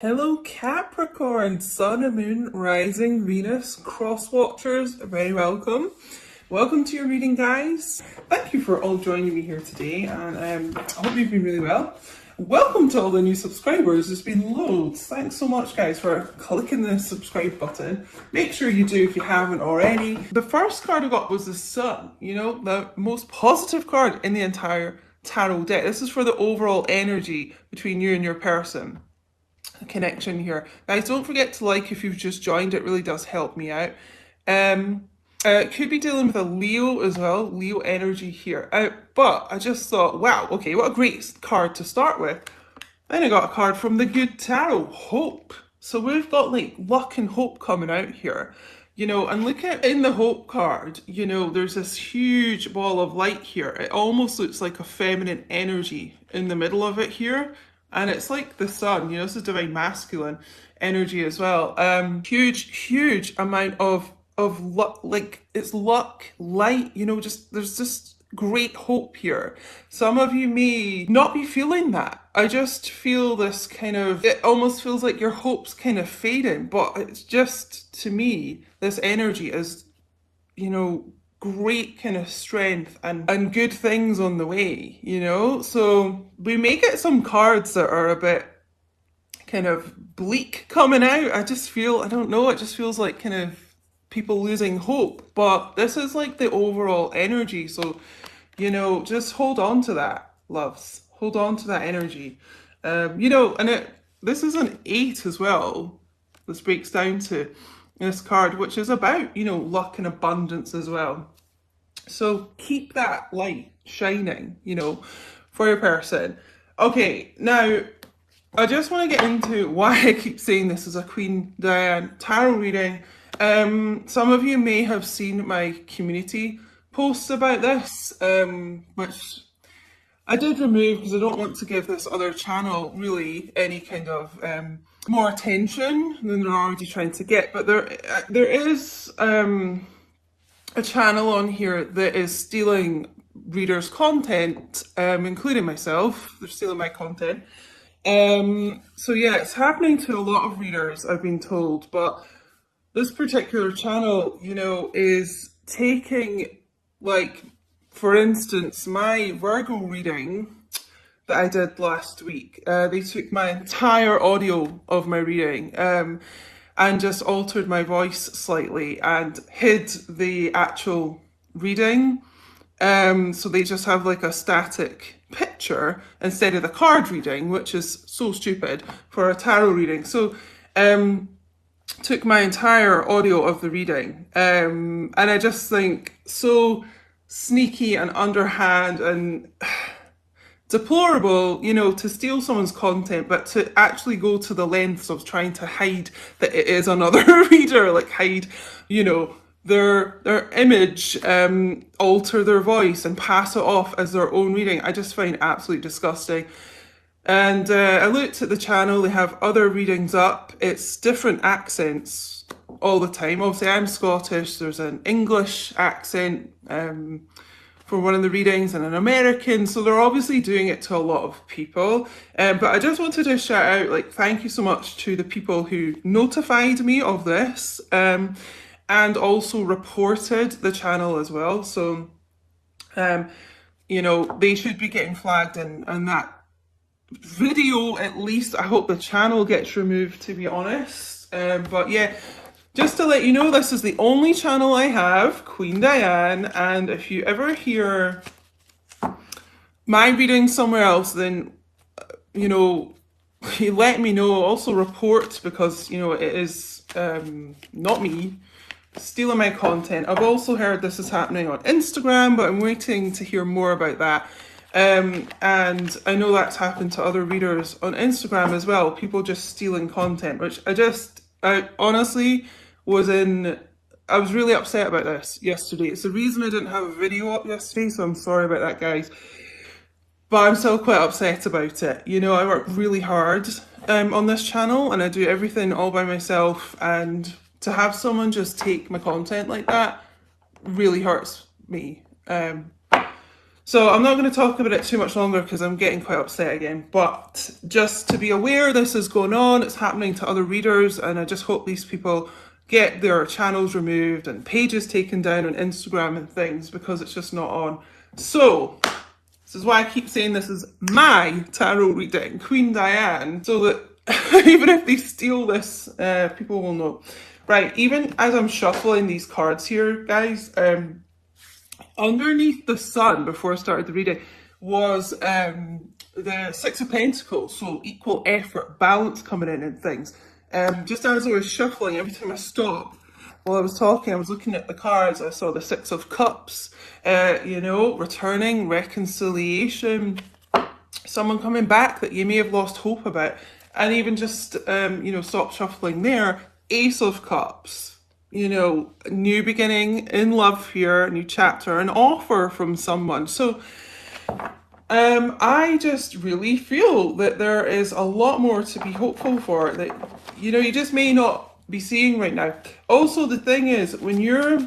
Hello Capricorn, Sun and Moon, Rising, Venus, Cross Watchers, very welcome. Welcome to your reading, guys. Thank you for all joining me here today, and I hope you've been really well. Welcome to all the new subscribers. There's been loads. Thanks so much, guys, for clicking the subscribe button. Make sure you do if you haven't already. The first card I got was the Sun, the most positive card in the entire tarot deck. This is for the overall energy between you and your person. Connection here, guys. Don't forget to like if you've just joined. It really does help me out. Could be dealing with a Leo as well, Leo energy here. But I just thought, wow, okay, what a great card to start with. Then I got a card from the Good Tarot, Hope. So we've got like luck and hope coming out here, and look at in the hope card, there's this huge ball of light here. It almost looks like a feminine energy in the middle of it here. And it's like the sun, this is divine masculine energy as well. Huge amount of luck, like it's luck, light, there's just great hope here. Some of you may not be feeling that. I just feel this it almost feels like your hope's kind of fading, but it's just, to me, this energy is, great kind of strength and good things on the way, so we may get some cards that are a bit kind of bleak coming out. I don't know, it just feels like kind of people losing hope, but this is like the overall energy. So just hold on to that, loves, hold on to that energy. This is an 8 as well. This breaks down to this card, which is about, luck and abundance as well. So keep that light shining, for your person. Okay, now I just want to get into why I keep saying this is a Queen Diane tarot reading. Some of you may have seen my community posts about this, which I did remove because I don't want to give this other channel really any kind of more attention than they're already trying to get. But there is a channel on here that is stealing readers' content, including myself. They're stealing my content. So yeah, it's happening to a lot of readers, I've been told, but this particular channel, is taking, like, for instance, my Virgo reading that I did last week. They took my entire audio of my reading and just altered my voice slightly and hid the actual reading. So they just have like a static picture instead of the card reading, which is so stupid for a tarot reading. So took my entire audio of the reading, and I just think so sneaky and underhand and deplorable, to steal someone's content, but to actually go to the lengths of trying to hide that it is another reader, like hide, their image, alter their voice and pass it off as their own reading. I just find absolutely disgusting. And I looked at the channel, they have other readings up. It's different accents all the time. Obviously, I'm Scottish, there's an English accent for one of the readings and an American, so they're obviously doing it to a lot of people. But I just wanted to shout out, like, thank you so much to the people who notified me of this and also reported the channel as well. So, they should be getting flagged and that video, at least. I hope the channel gets removed, to be honest. But yeah, just to let you know, this is the only channel I have, Queen Diane, and if you ever hear my reading somewhere else, then you let me know. Also report, because it is not me stealing my content. I've also heard this is happening on Instagram, but I'm waiting to hear more about that. And I know that's happened to other readers on Instagram as well, people just stealing content, which I honestly I was really upset about this yesterday. It's the reason I didn't have a video up yesterday, so I'm sorry about that, guys. But I'm still quite upset about it. I work really hard on this channel and I do everything all by myself, and to have someone just take my content like that really hurts me. So I'm not going to talk about it too much longer because I'm getting quite upset again. But just to be aware this is going on, it's happening to other readers, and I just hope these people get their channels removed and pages taken down on Instagram and things, because it's just not on. So this is why I keep saying this is my tarot reading, Queen Diane, so that even if they steal this, people will know. Right, even as I'm shuffling these cards here, guys, underneath the sun, before I started the reading, was the Six of Pentacles, so equal effort, balance coming in and things. Just as I was shuffling, every time I stopped, while I was talking, I was looking at the cards, I saw the Six of Cups, you know, returning, reconciliation, someone coming back that you may have lost hope about, and even just, you know, stop shuffling there, Ace of Cups. You know, new beginning in love here, new chapter, an offer from someone. So I just really feel that there is a lot more to be hopeful for, that, you know, you just may not be seeing right now. Also, the thing is, when you're,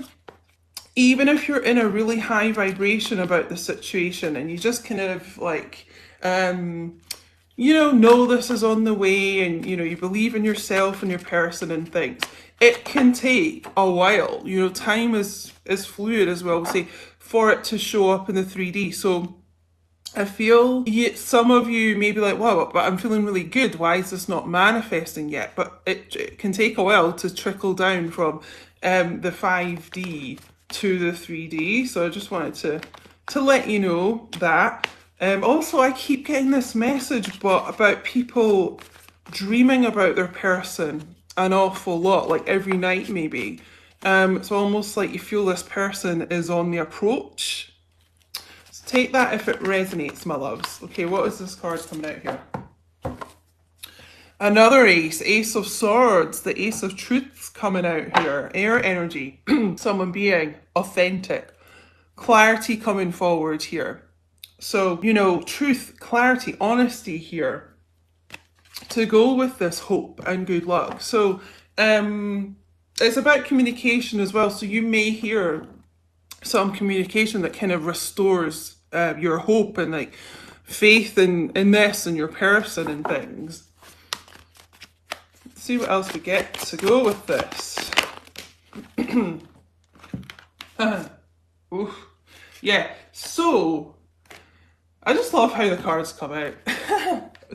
even if you're in a really high vibration about the situation and you just kind of like, you know this is on the way, and you know you believe in yourself and your person and things, it can take a while. You know, time is fluid, as well, say, for it to show up in the 3D. So I feel some of you may be like, wow, but I'm feeling really good, why is this not manifesting yet? But it can take a while to trickle down from the 5D to the 3D. So I just wanted to let you know that. Also, I keep getting this message about people dreaming about their person an awful lot, like every night maybe. It's almost like you feel this person is on the approach. So take that if it resonates, my loves. Okay, what is this card coming out here? Another ace, Ace of Swords, the Ace of Truths coming out here. Air energy, someone being authentic, clarity coming forward here. So, you know, truth, clarity, honesty here to go with this hope and good luck. So it's about communication as well. So you may hear some communication that kind of restores your hope and like faith in this and your person and things. Let's see what else we get to go with this. Oof. Yeah, so I just love how the cards come out.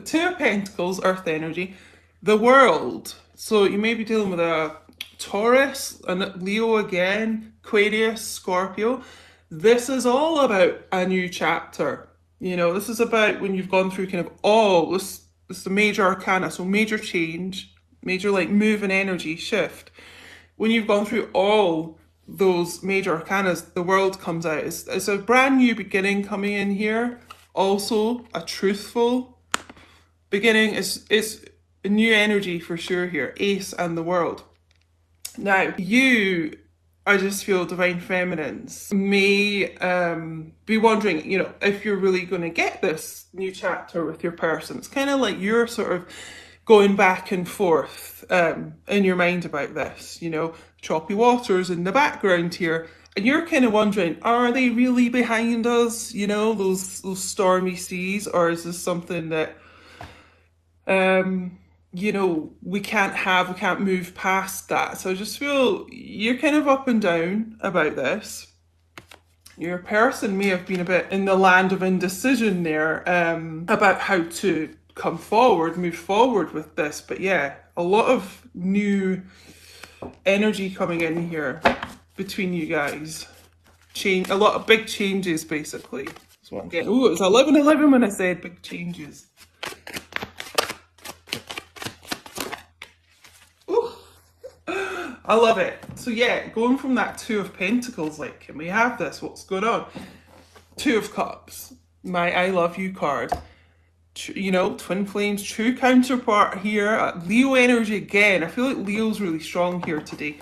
Two of Pentacles, Earth energy. The World. So you may be dealing with a Taurus, a Leo again, Aquarius, Scorpio. This is all about a new chapter. You know, this is about when you've gone through kind of all this is the major arcana, so major change, major like move and energy shift. When you've gone through all those major arcanas, the World comes out. It's a brand new beginning coming in here. Also a truthful beginning. It's a new energy for sure here. Ace and the World. Now, you, I just feel divine feminines may be wondering, you know, if you're really going to get this new chapter with your person. It's kind of like you're sort of going back and forth in your mind about this, you know, choppy waters in the background here. And you're kind of wondering, are they really behind us, you know, those stormy seas? Or is this something that, you know, we can't move past that? So I just feel you're kind of up and down about this. Your person may have been a bit in the land of indecision there about how to come forward, move forward with this. But yeah, a lot of new energy coming in here between you guys. Change, a lot of big changes basically. That's what I'm getting. Oh, it was 11-11 when I said big changes. Ooh, I love it. So yeah, going from that Two of Pentacles, like, can we have this? What's going on? Two of Cups, my I love you card. You know, twin flames, true counterpart here. Leo energy again. I feel like Leo's really strong here today.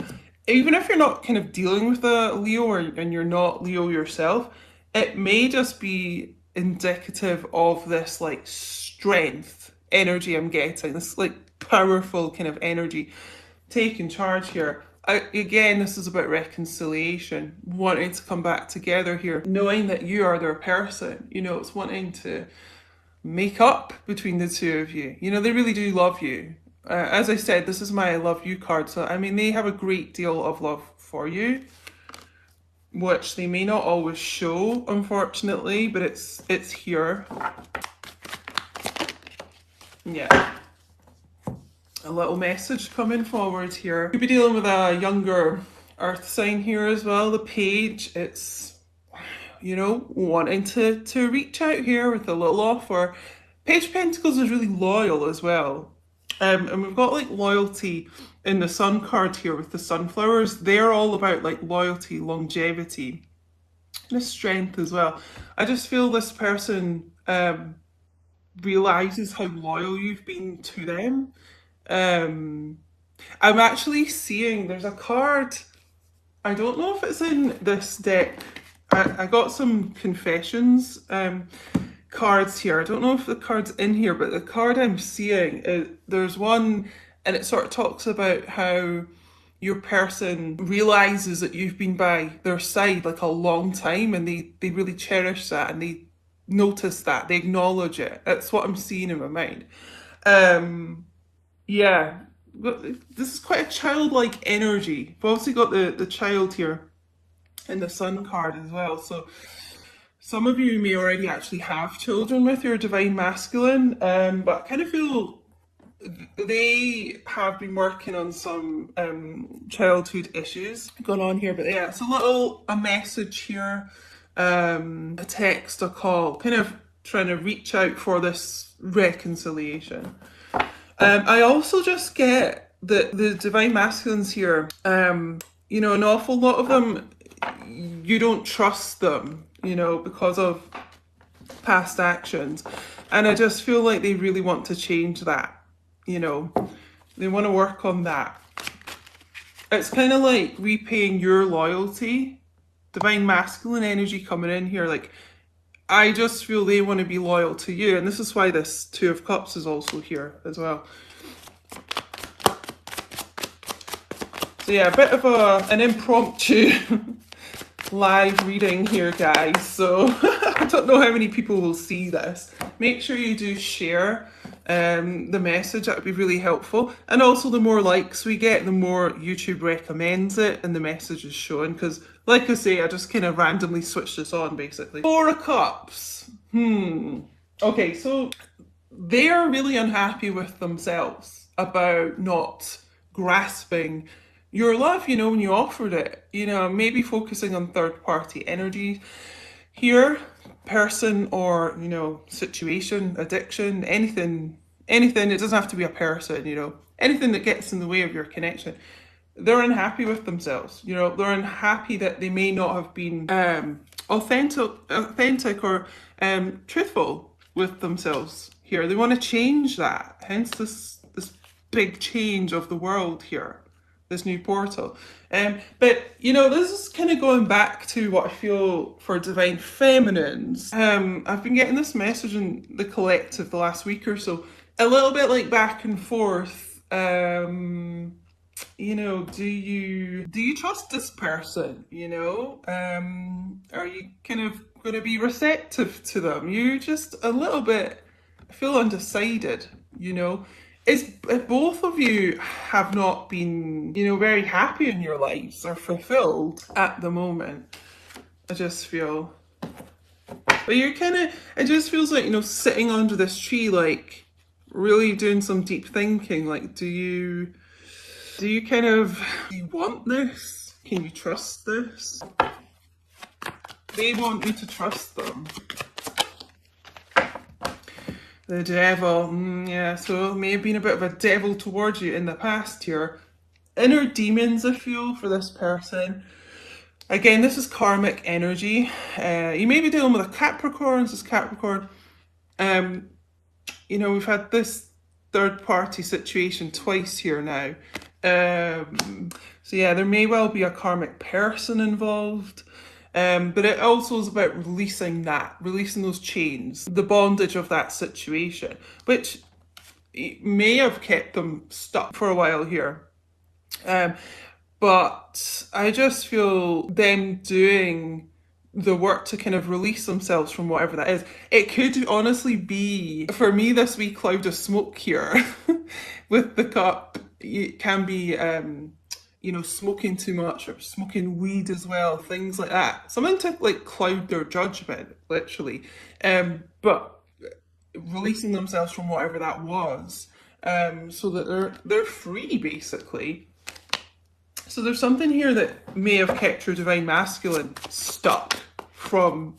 Even if you're not kind of dealing with a Leo and you're not Leo yourself, it may just be indicative of this like strength energy I'm getting, this like powerful kind of energy taking charge here. Again, this is about reconciliation, wanting to come back together here, knowing that you are their person. You know, it's wanting to make up between the two of you. You know, they really do love you. As I said, this is my I love you card. So, I mean, they have a great deal of love for you, which they may not always show, unfortunately, but it's here. Yeah. A little message coming forward here. You'll be dealing with a younger earth sign here as well. The page, it's, you know, wanting to reach out here with a little offer. Page of Pentacles is really loyal as well. And we've got like loyalty in the sun card here with the sunflowers. They're all about like loyalty, longevity, and strength as well. I just feel this person realizes how loyal you've been to them. I'm actually seeing there's a card. I don't know if it's in this deck. I got some confessions cards here. I don't know if the card's in here, but the card I'm seeing, there's one, and it sort of talks about how your person realizes that you've been by their side like a long time, and they really cherish that, and they notice that, they acknowledge it. That's what I'm seeing in my mind. Yeah, this is quite a childlike energy. We've obviously got the child here in the sun card as well. So some of you may already actually have children with your divine masculine, but I kind of feel they have been working on some childhood issues going on here. But yeah, it's a message here, a text, a call, kind of trying to reach out for this reconciliation. I also just get that the divine masculines here, you know, an awful lot of them, you don't trust them, you know, because of past actions. And I just feel like they really want to change that, you know. They want to work on that. It's kind of like repaying your loyalty. Divine masculine energy coming in here, like, I just feel they want to be loyal to you. And this is why this Two of Cups is also here as well. So yeah, a bit of an impromptu live reading here, guys. So I don't know how many people will see this. Make sure you do share the message. That would be really helpful. And also, the more likes we get, the more YouTube recommends it and the message is shown. Because, like I say, I just kind of randomly switched this on, basically. Four of Cups. Okay, so they're really unhappy with themselves about not grasping your love, you know, when you offered it. You know, maybe focusing on third-party energy here, person or, you know, situation, addiction, anything. It doesn't have to be a person, you know, anything that gets in the way of your connection. They're unhappy with themselves, you know, they're unhappy that they may not have been authentic or truthful with themselves here. They want to change that, hence this big change of the world here, this new portal. But you know, this is kind of going back to what I feel for divine feminines. I've been getting this message in the collective the last week or so, a little bit like back and forth. You know, do you trust this person? You know, are you kind of going to be receptive to them? You just a little bit, I feel undecided, you know. It's both of you have not been, you know, very happy in your lives or fulfilled at the moment. I just feel, but you're kind of, it just feels like, you know, sitting under this tree, like really doing some deep thinking. Like, do you kind of, do you want this? Can you trust this? They want you to trust them. The devil, yeah, so it may have been a bit of a devil towards you in the past here. Inner demons, I feel, for this person. Again, this is karmic energy. You may be dealing with a Capricorn. This is Capricorn. You know, we've had this third-party situation twice here now. So yeah, there may well be a karmic person involved. But it also is about releasing those chains, the bondage of that situation, which may have kept them stuck for a while here. But but I just feel them doing the work to kind of release themselves from whatever that is. It could honestly be, for me, this wee cloud of smoke here with the cup. It can be, you know, smoking too much or smoking weed as well, things like that. Something to like cloud their judgment, literally. But releasing themselves from whatever that was, so that they're free, basically. So there's something here that may have kept your divine masculine stuck from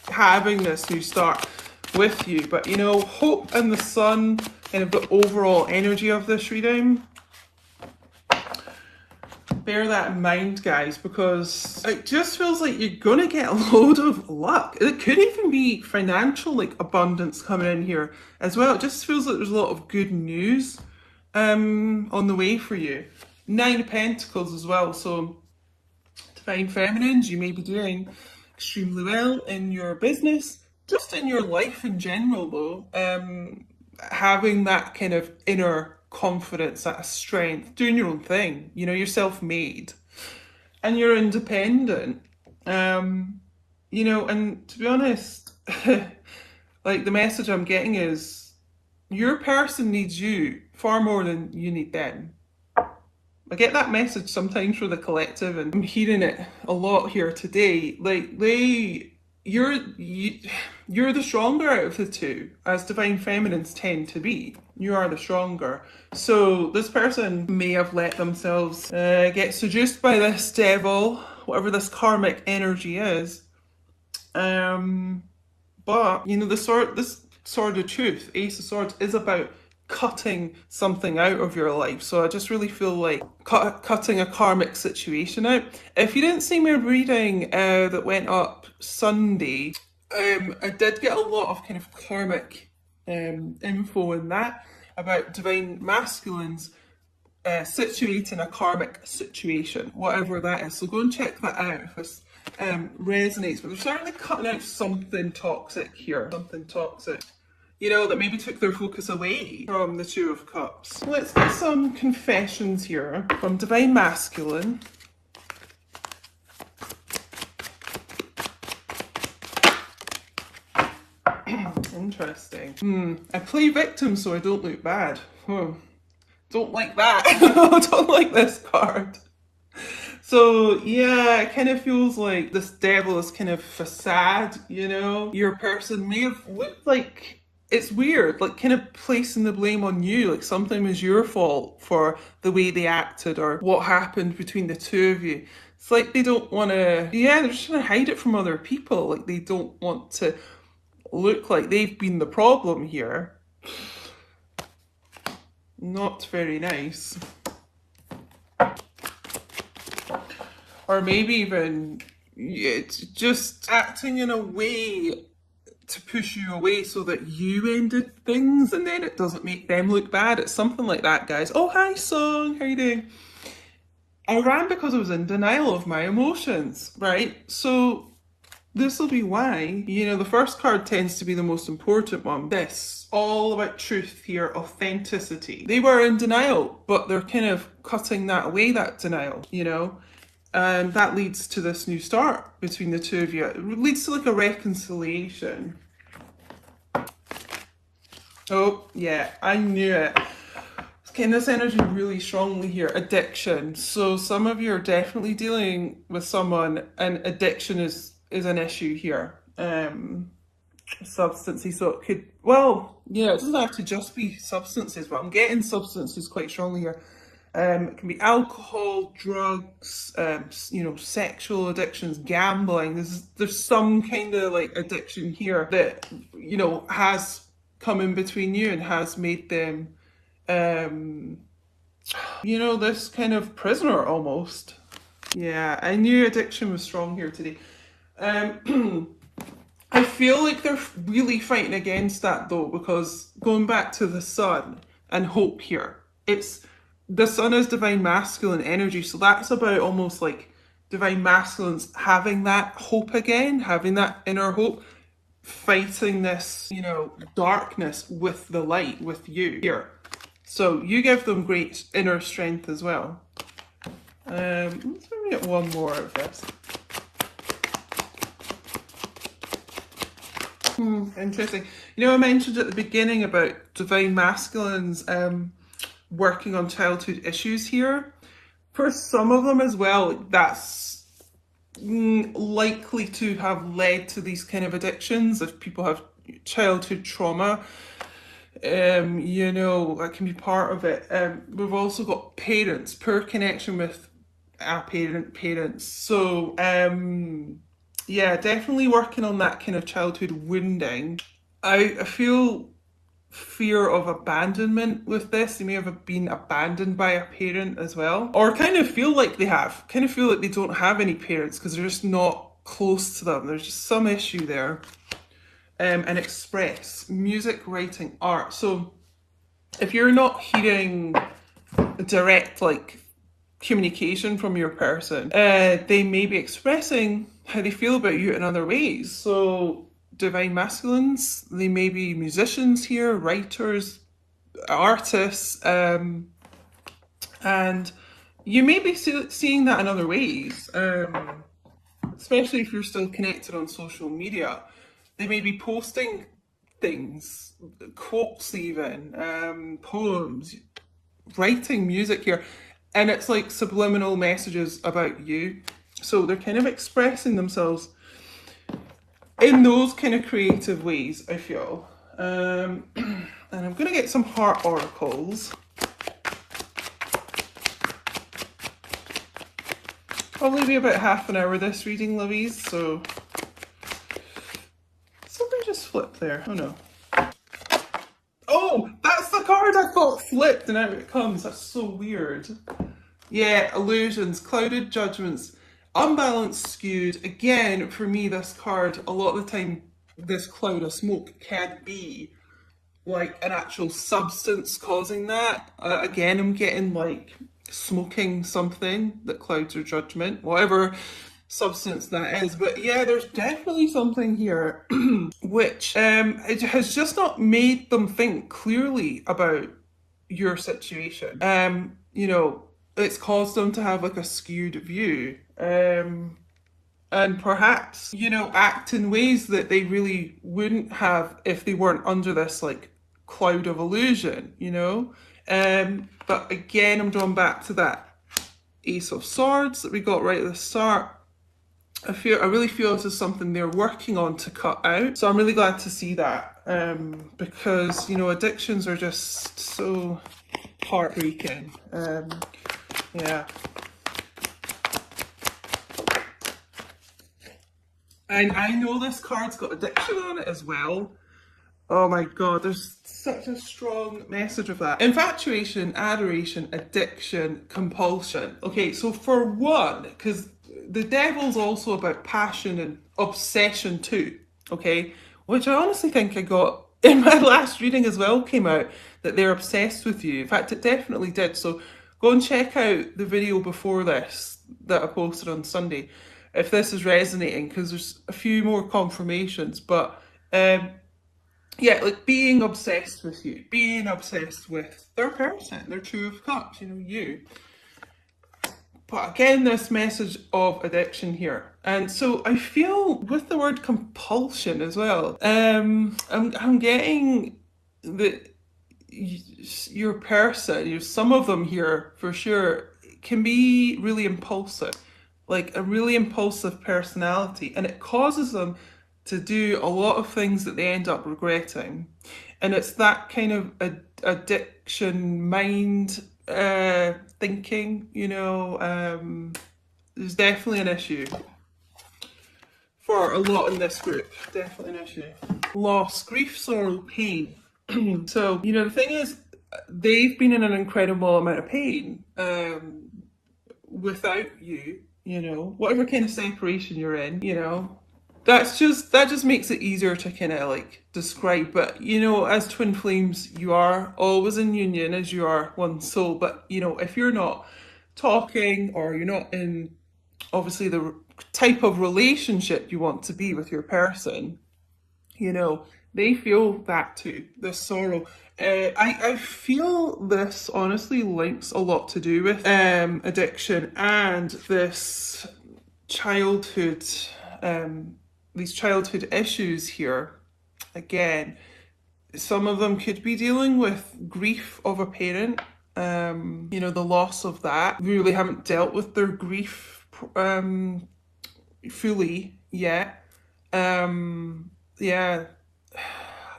having this new start with you. But you know, hope and the sun, kind of the overall energy of this reading, bear that in mind, guys, because it just feels like you're gonna get a load of luck. It could even be financial, like abundance coming in here as well. It just feels like there's a lot of good news on the way for you. 9 of Pentacles as well, so divine feminines, you may be doing extremely well in your business, just in your life in general though. Having that kind of inner confidence, that strength, doing your own thing. You know, you're self-made and you're independent. You know, and to be honest, like the message I'm getting is your person needs you far more than you need them. I get that message sometimes for the collective, and I'm hearing it a lot here today. Like you're the stronger out of the two, as divine feminines tend to be. You are the stronger. So this person may have let themselves get seduced by this devil, whatever this karmic energy is. But you know, this sword of truth, Ace of Swords, is about cutting something out of your life. So I just really feel like cutting a karmic situation out. If you didn't see my reading that went up Sunday, I did get a lot of kind of karmic info in that about divine masculines situating a karmic situation, whatever that is. So go and check that out if this resonates. But they're certainly cutting out something toxic here, something toxic, you know, that maybe took their focus away from the Two of Cups. Let's get some confessions here from divine masculine. Interesting. I play victim so I don't look bad. Don't like that. I don't like this card. So yeah, it kind of feels like this devil is kind of facade, you know? Your person may have looked like, it's weird, like kind of placing the blame on you, like something was your fault for the way they acted or what happened between the two of you. It's like they don't want to, yeah, they're just trying to hide it from other people. Like they don't want to look like they've been the problem here. Not very nice. Or maybe even it's just acting in a way to push you away so that you ended things and then it doesn't make them look bad. It's something like that, guys. Oh, hi, Song. How you doing? I ran because I was in denial of my emotions, right? So this will be why, you know, the first card tends to be the most important one. This, all about truth here, authenticity. They were in denial, but they're kind of cutting that away, that denial, you know? And that leads to this new start between the two of you. It leads to like a reconciliation. Oh, yeah, I knew it. It's getting this energy really strongly here. Addiction. So some of you are definitely dealing with someone and addiction is an issue here. Substances. So it could, well, yeah, it doesn't have to just be substances, but I'm getting substances quite strongly here. It can be alcohol, drugs, you know, sexual addictions, gambling. There's some kind of like addiction here that, you know, has come in between you and has made them, you know, this kind of prisoner almost. Yeah, I knew addiction was strong here today. I feel like they're really fighting against that though, because going back to the sun and hope here, the sun is divine masculine energy, so that's about almost like divine masculines having that hope again, having that inner hope, fighting this, you know, darkness with the light, with you here. So you give them great inner strength as well. Let's maybe get one more out of this. Interesting. You know, I mentioned at the beginning about divine masculines working on childhood issues here. For some of them as well, that's likely to have led to these kind of addictions. If people have childhood trauma, you know, that can be part of it. We've also got parents, poor connection with parents. So, yeah, definitely working on that kind of childhood wounding. I feel fear of abandonment with this. They may have been abandoned by a parent as well, or kind of feel like they have, kind of feel like they don't have any parents because they're just not close to them. There's just some issue there. And express music, writing, art. So if you're not hearing direct like communication from your person, they may be expressing how they feel about you in other ways. So divine masculines, they may be musicians here, writers, artists, and you may be seeing that in other ways, especially if you're still connected on social media. They may be posting things, quotes even, poems, writing music here, and it's like subliminal messages about you. So they're kind of expressing themselves in those kind of creative ways, I feel. And I'm going to get some heart oracles. Probably be about half an hour this reading, lovies, so something just flipped there. Oh no. Oh, that's the card I thought flipped and out it comes. That's so weird. Yeah, illusions, clouded judgments, unbalanced, skewed. Again, for me, this card, a lot of the time, this cloud of smoke can be like an actual substance causing that. Again, I'm getting like smoking something that clouds your judgment, whatever substance that is. But yeah, there's definitely something here which it has just not made them think clearly about your situation. You know, it's caused them to have like a skewed view. And perhaps, you know, act in ways that they really wouldn't have if they weren't under this like cloud of illusion, you know? But again, I'm drawn back to that Ace of Swords that we got right at the start. I really feel this is something they're working on to cut out. So I'm really glad to see that, because, you know, addictions are just so heartbreaking. Yeah. And I know this card's got addiction on it as well. Oh my god, there's such a strong message of that. Infatuation, adoration, addiction, compulsion. Okay, so for one, because the devil's also about passion and obsession too, okay? Which I honestly think I got in my last reading as well, came out that they're obsessed with you. In fact, it definitely did. So go and check out the video before this that I posted on Sunday if this is resonating, because there's a few more confirmations. But yeah, like being obsessed with you, being obsessed with their person, their Two of Cups, you know, you. But again, this message of addiction here. And so I feel with the word compulsion as well, I'm getting that your person, you know, some of them here for sure, can be really impulsive, like a really impulsive personality, and it causes them to do a lot of things that they end up regretting. And it's that kind of addiction mind thinking, you know. There's definitely an issue for a lot in this group. Definitely an issue. Loss, grief, sorrow, pain. So, you know, the thing is, they've been in an incredible amount of pain without you, you know, whatever kind of separation you're in, you know. That just makes it easier to kind of like describe. But you know, as twin flames, you are always in union as you are one soul. But you know, if you're not talking or you're not in obviously the type of relationship you want to be with your person, you know, They feel that too, this sorrow. I feel this honestly links a lot to do with addiction and this childhood, these childhood issues here. Again, some of them could be dealing with grief of a parent, you know, the loss of that. Really haven't dealt with their grief fully yet. Yeah,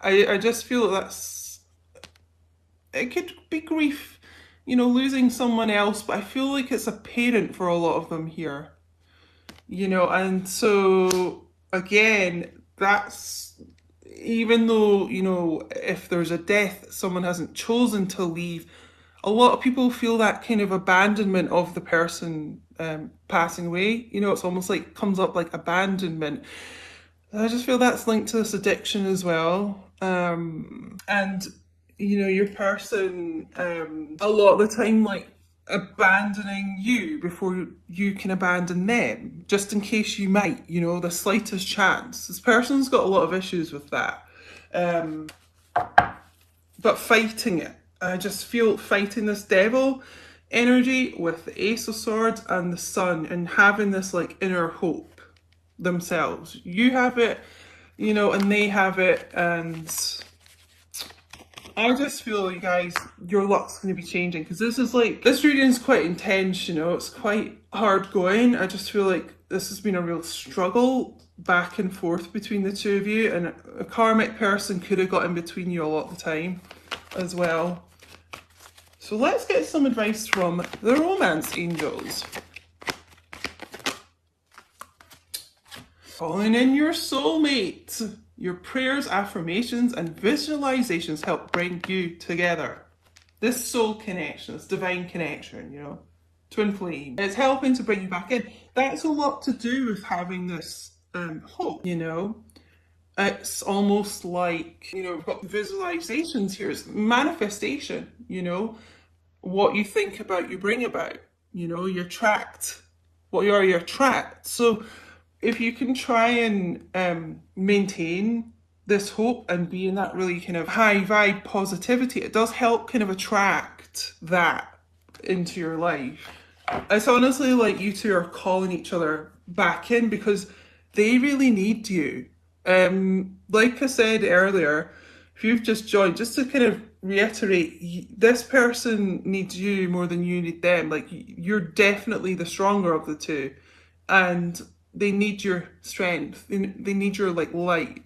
I just feel that's, it could be grief, you know, losing someone else, but I feel like it's a parent for a lot of them here, you know, and so again, that's, even though, you know, if there's a death, someone hasn't chosen to leave, a lot of people feel that kind of abandonment of the person passing away. You know, it's almost like comes up like abandonment. I just feel that's linked to this addiction as well. And, you know, your person, a lot of the time, like, abandoning you before you can abandon them, just in case you might, you know, the slightest chance. This person's got a lot of issues with that. But fighting it, I just feel fighting this devil energy with the Ace of Swords and the Sun, and having this like inner hope themselves. You have it, you know, and they have it, and I just feel, you guys, your luck's going to be changing, because this is like, this reading's quite intense, you know, it's quite hard going. I just feel like this has been a real struggle back and forth between the two of you, and a karmic person could have got in between you a lot of the time as well. So let's get some advice from the romance angels. Calling in your soulmate. Your prayers, affirmations, and visualizations help bring you together. This soul connection, this divine connection, you know, twin flame. It's helping to bring you back in. That's a lot to do with having this hope, you know. It's almost like, you know, we've got visualizations here. It's manifestation, you know. What you think about, you bring about. You know, you attract what you are, you attract. So if you can try and maintain this hope and be in that really kind of high vibe positivity, it does help kind of attract that into your life. It's honestly like you two are calling each other back in, because they really need you. Like I said earlier, if you've just joined, just to kind of reiterate, this person needs you more than you need them. Like, you're definitely the stronger of the two, and they need your strength. They need your like light.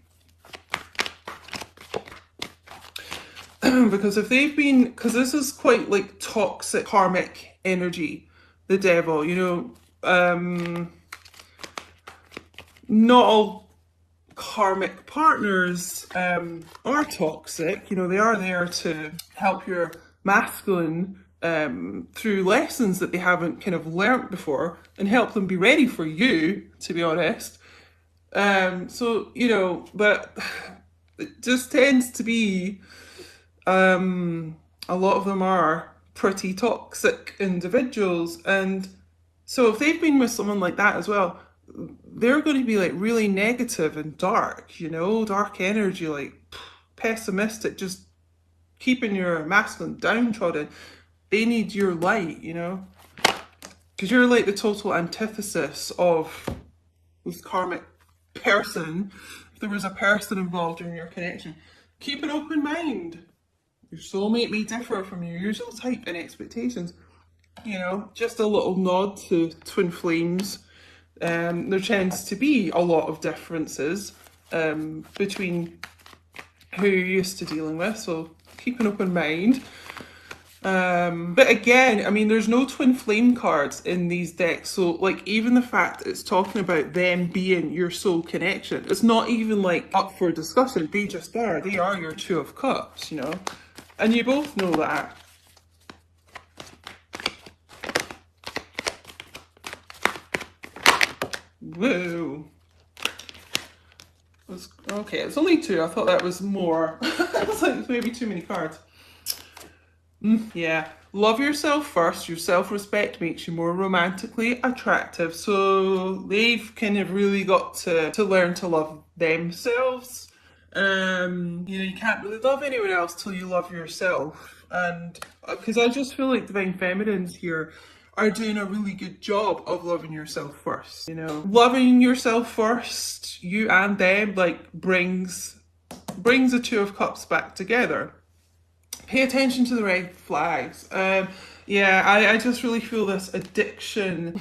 Because if they've been, because this is quite like toxic karmic energy, the devil, you know, not all karmic partners are toxic. You know, they are there to help your masculine through lessons that they haven't kind of learnt before, and help them be ready for you, to be honest. So, you know, but it just tends to be, a lot of them are pretty toxic individuals. And so if they've been with someone like that as well, they're going to be like really negative and dark, you know, dark energy, like pessimistic, just keeping your masculine downtrodden. They need your light, you know, because you're like the total antithesis of this karmic person. If there was a person involved in your connection, keep an open mind. Your soulmate may differ from your usual type and expectations. You know, just a little nod to twin flames. There tends to be a lot of differences between who you're used to dealing with, so keep an open mind. But again, I mean, there's no twin flame cards in these decks, so like even the fact that it's talking about them being your soul connection, it's not even like up for discussion. They just are. They are your Two of Cups, you know, and you both know that. Whoa. Okay, it's only two. I thought that was more. It's like maybe too many cards. Yeah, love yourself first. Your self-respect makes you more romantically attractive. So they've kind of really got to learn to love themselves. You know, you can't really love anyone else till you love yourself. And because I just feel like Divine Feminines here are doing a really good job of loving yourself first. You know, loving yourself first, you and them, like brings the Two of Cups back together. Pay attention to the red flags. Yeah, I just really feel this addiction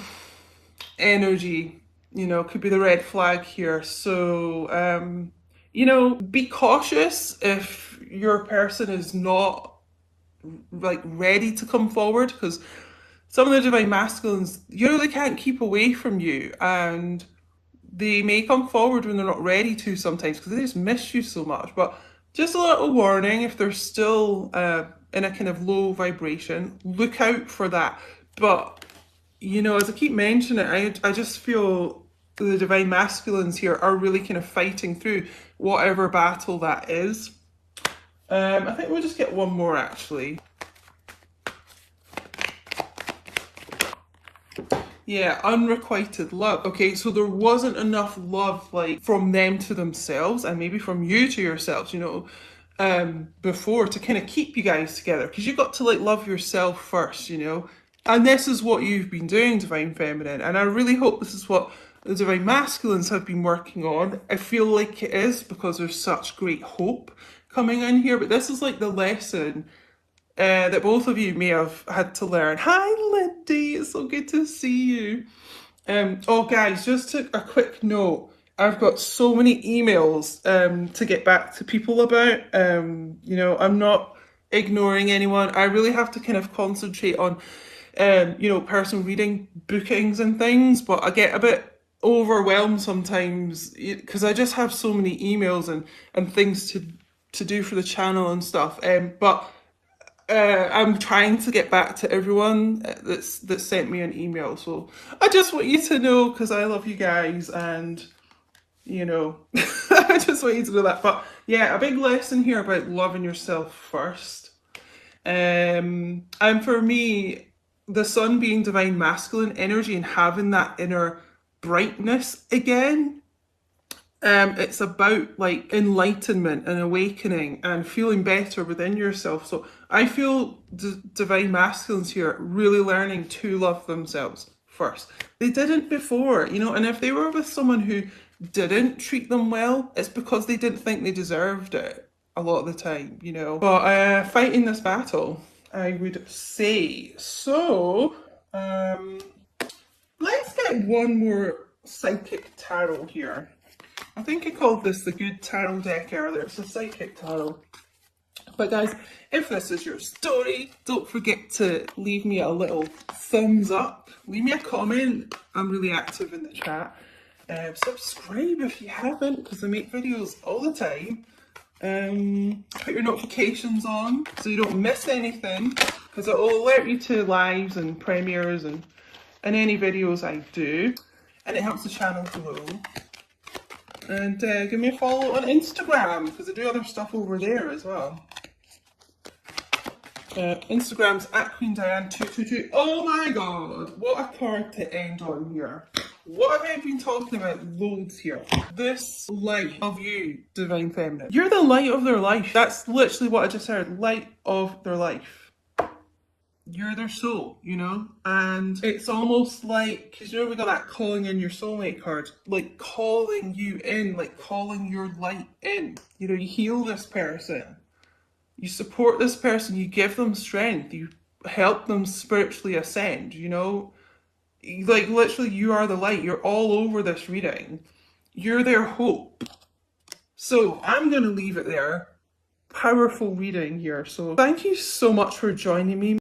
energy, you know, could be the red flag here. So, you know, be cautious if your person is not like ready to come forward, because some of the divine masculines, you know, they can't keep away from you, and they may come forward when they're not ready to sometimes because they just miss you so much. But just a little warning, if they're still in a kind of low vibration, look out for that. But, you know, as I keep mentioning it, I just feel the divine masculines here are really kind of fighting through whatever battle that is. I think we'll just get one more actually. Yeah, unrequited love. Okay, so there wasn't enough love like from them to themselves and maybe from you to yourselves, you know, before to kind of keep you guys together, because you got to like love yourself first, you know. And this is what you've been doing, Divine Feminine, and I really hope this is what the Divine Masculines have been working on. I feel like it is because there's such great hope coming in here, but this is like the lesson that both of you may have had to learn. Hi, Lindy, it's so good to see you. Oh, guys, just a quick note. I've got so many emails to get back to people about. You know, I'm not ignoring anyone. I really have to kind of concentrate on, you know, personal reading bookings and things, but I get a bit overwhelmed sometimes because I just have so many emails and things to do for the channel and stuff. But I'm trying to get back to everyone that sent me an email. So I just want you to know, because I love you guys, and you know, I just want you to know that. But yeah, a big lesson here about loving yourself first. And for me, the sun being divine masculine energy and having that inner brightness again. It's about like enlightenment and awakening and feeling better within yourself. So I feel divine masculines here really learning to love themselves first. They didn't before, you know, and if they were with someone who didn't treat them well, it's because they didn't think they deserved it a lot of the time, you know. But fighting this battle, I would say. So, let's get one more psychic tarot here. I think I called this the good tarot deck earlier. It's a psychic tarot. But guys, if this is your story, don't forget to leave me a little thumbs up. Leave me a comment. I'm really active in the chat. Subscribe if you haven't, because I make videos all the time. Put your notifications on so you don't miss anything, because it will alert you to lives and premieres and any videos I do. And it helps the channel grow. And give me a follow on Instagram, because I do other stuff over there as well. Instagram's at QueenDiane222. Oh my god, what a card to end on here. What have I been talking about loads here? This light of you, Divine Feminine. You're the light of their life. That's literally what I just heard. Light of their life. You're their soul, you know? And it's almost like, because you know we got that calling in your soulmate card, like calling you in, like calling your light in. You know, you heal this person, you support this person, you give them strength, you help them spiritually ascend, you know? Like literally you are the light, you're all over this reading. You're their hope. So I'm going to leave it there. Powerful reading here. So thank you so much for joining me.